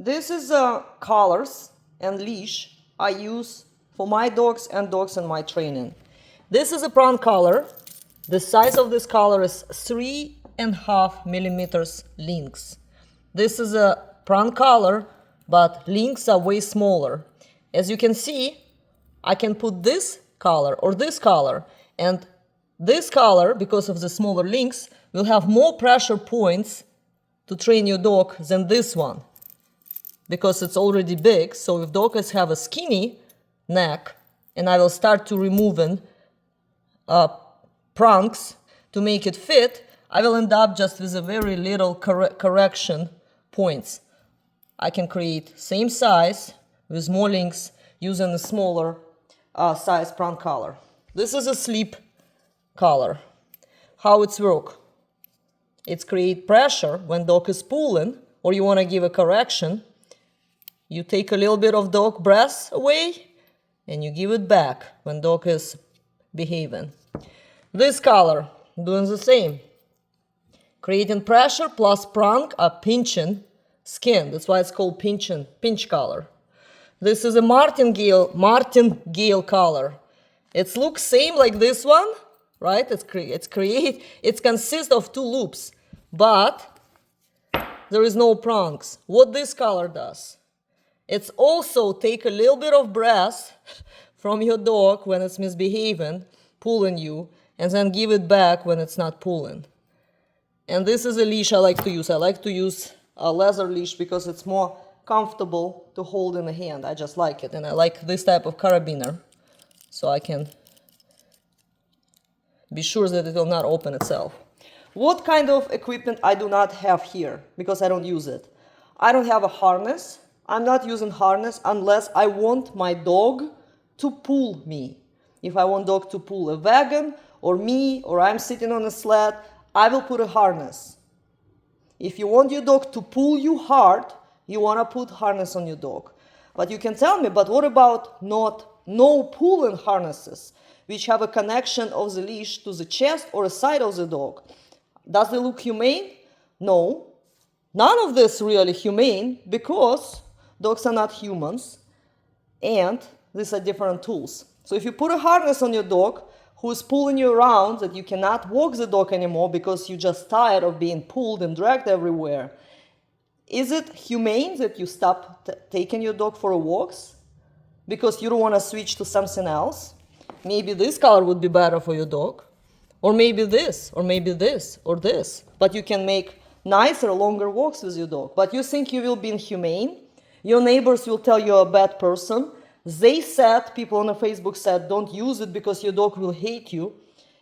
This is collars and leash I use for my dogs and dogs in my training. This is a prong collar. The size of this collar is 3.5 millimeters links. This is a prong collar, but links are way smaller. As you can see, I can put this collar or this collar, and this collar, because of the smaller links, will have more pressure points to train your dog than this one, because it's already big. So if dogs have a skinny neck, and I will start to removing prongs to make it fit, I will end up just with a very little correction points. I can create same size with more links using a smaller size prong collar. This is a sleep collar. How it's work? It's create pressure when dog is pulling or you want to give a correction. You take a little bit of dog breath away and you give it back when dog is behaving. This collar, doing the same. Creating pressure plus prong are pinching skin. That's why it's called pinch collar. This is a martingale collar. It looks same like this one, right? It consists of two loops, but there is no prongs. What this collar does, it's also take a little bit of breath from your dog when it's misbehaving, pulling you, and then give it back when it's not pulling. And this is a leash I like to use. I like to use a leather leash because it's more comfortable to hold in the hand. I just like it. And I like this type of carabiner, so I can be sure that it will not open itself. What kind of equipment I do not have here because I don't use it? I don't have a harness. I'm not using harness unless I want my dog to pull me. If I want dog to pull a wagon or me, or I'm sitting on a sled, I will put a harness. If you want your dog to pull you hard, you want to put harness on your dog. But you can tell me, but what about no pulling harnesses, which have a connection of the leash to the chest or the side of the dog? Does it look humane? No. None of this really humane because dogs are not humans and these are different tools. So if you put a harness on your dog who is pulling you around that you cannot walk the dog anymore because you're just tired of being pulled and dragged everywhere, is it humane that you stop taking your dog for walks because you don't want to switch to something else? Maybe this color would be better for your dog, or maybe this, or maybe this, or this. But you can make nicer, longer walks with your dog. But you think you will be inhumane? Your neighbors will tell you're a bad person. They said, people on the Facebook said, don't use it because your dog will hate you.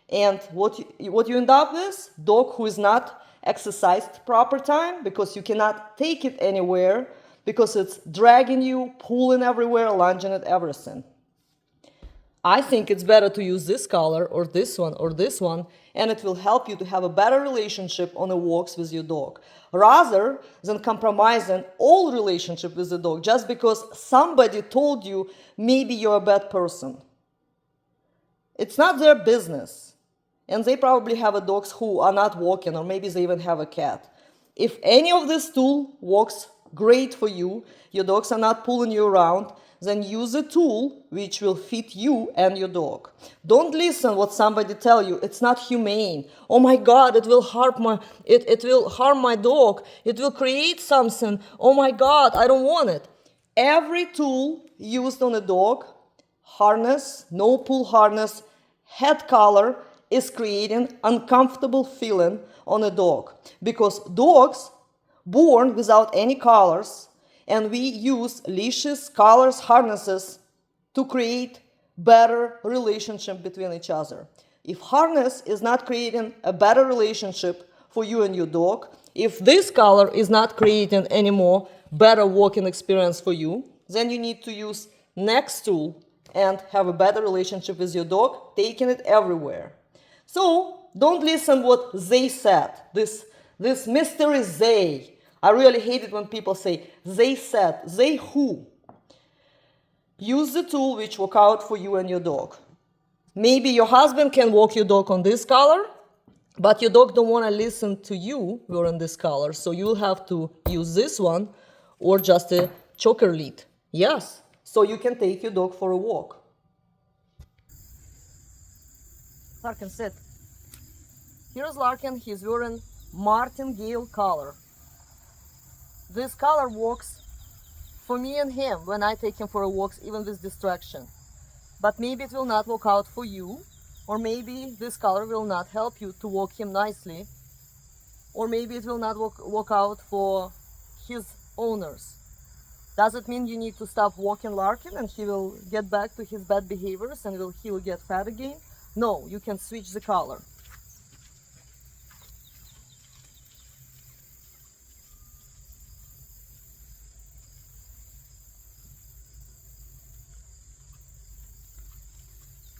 And what you end up with? Dog who is not exercised proper time because you cannot take it anywhere because it's dragging you, pulling everywhere, lunging at everything. I think it's better to use this collar or this one, and it will help you to have a better relationship on the walks with your dog, rather than compromising all relationship with the dog just because somebody told you maybe you're a bad person. It's not their business. And they probably have dogs who are not walking, or maybe they even have a cat. If any of this tool works great for you, your dogs are not pulling you around, then use a tool which will fit you and your dog. Don't listen what somebody tell you. It's not humane. Oh my God, it will harm my dog. It will create something. Oh my God, I don't want it. Every tool used on a dog, harness, no pull harness, head collar, is creating uncomfortable feeling on a dog. Because dogs born without any collars, and we use leashes, collars, harnesses to create better relationship between each other. If harness is not creating a better relationship for you and your dog, if this collar is not creating any more better walking experience for you, then you need to use next tool and have a better relationship with your dog, taking it everywhere. So don't listen what they said. This mystery they. I really hate it when people say, they said, they who? Use the tool which work out for you and your dog. Maybe your husband can walk your dog on this collar, but your dog don't want to listen to you wearing this collar, so you'll have to use this one or just a choker lead. Yes, so you can take your dog for a walk. Larkin, sit. Here's Larkin. He's wearing martingale collar. This collar works for me and him when I take him for a walk, even with distraction. But maybe it will not work out for you, or maybe this collar will not help you to walk him nicely, or maybe it will not work out for his owners. Does it mean you need to stop walking Larkin and he will get back to his bad behaviors and he will get fat again? No, you can switch the collar.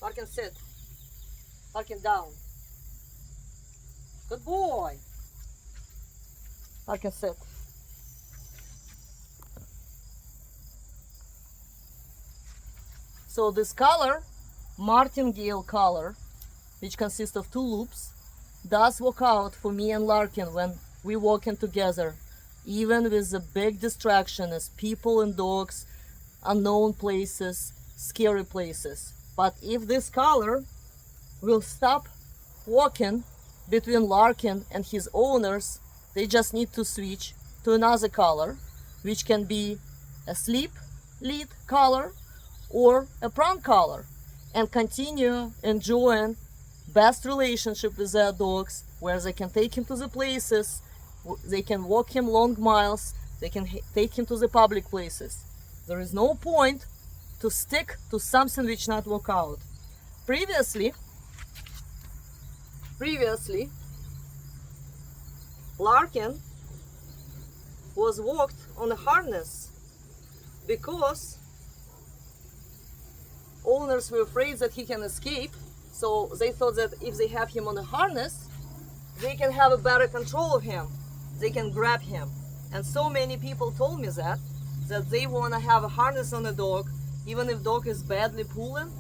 Larkin, sit. Larkin, down. Good boy. Larkin, sit. So this collar, martingale collar, which consists of 2 loops, does work out for me and Larkin when we walking together, even with the big distraction as people and dogs, unknown places, scary places. But if this collar will stop walking between Larkin and his owners, they just need to switch to another collar, which can be a sleep lead collar or a prong collar, and continue enjoying best relationship with their dogs, where they can take him to the places, they can walk him long miles, they can take him to the public places. There is no point to stick to something which not work out. Previously, Larkin was walked on a harness because owners were afraid that he can escape, so they thought that if they have him on a harness, they can have a better control of him, they can grab him. And so many people told me that they want to have a harness on a dog, even if dog is badly pulling,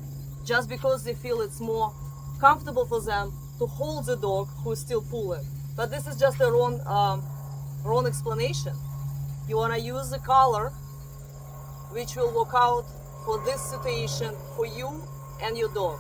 just because they feel it's more comfortable for them to hold the dog who is still pulling. But this is just a wrong explanation. You want to use the collar which will work out for this situation for you and your dog.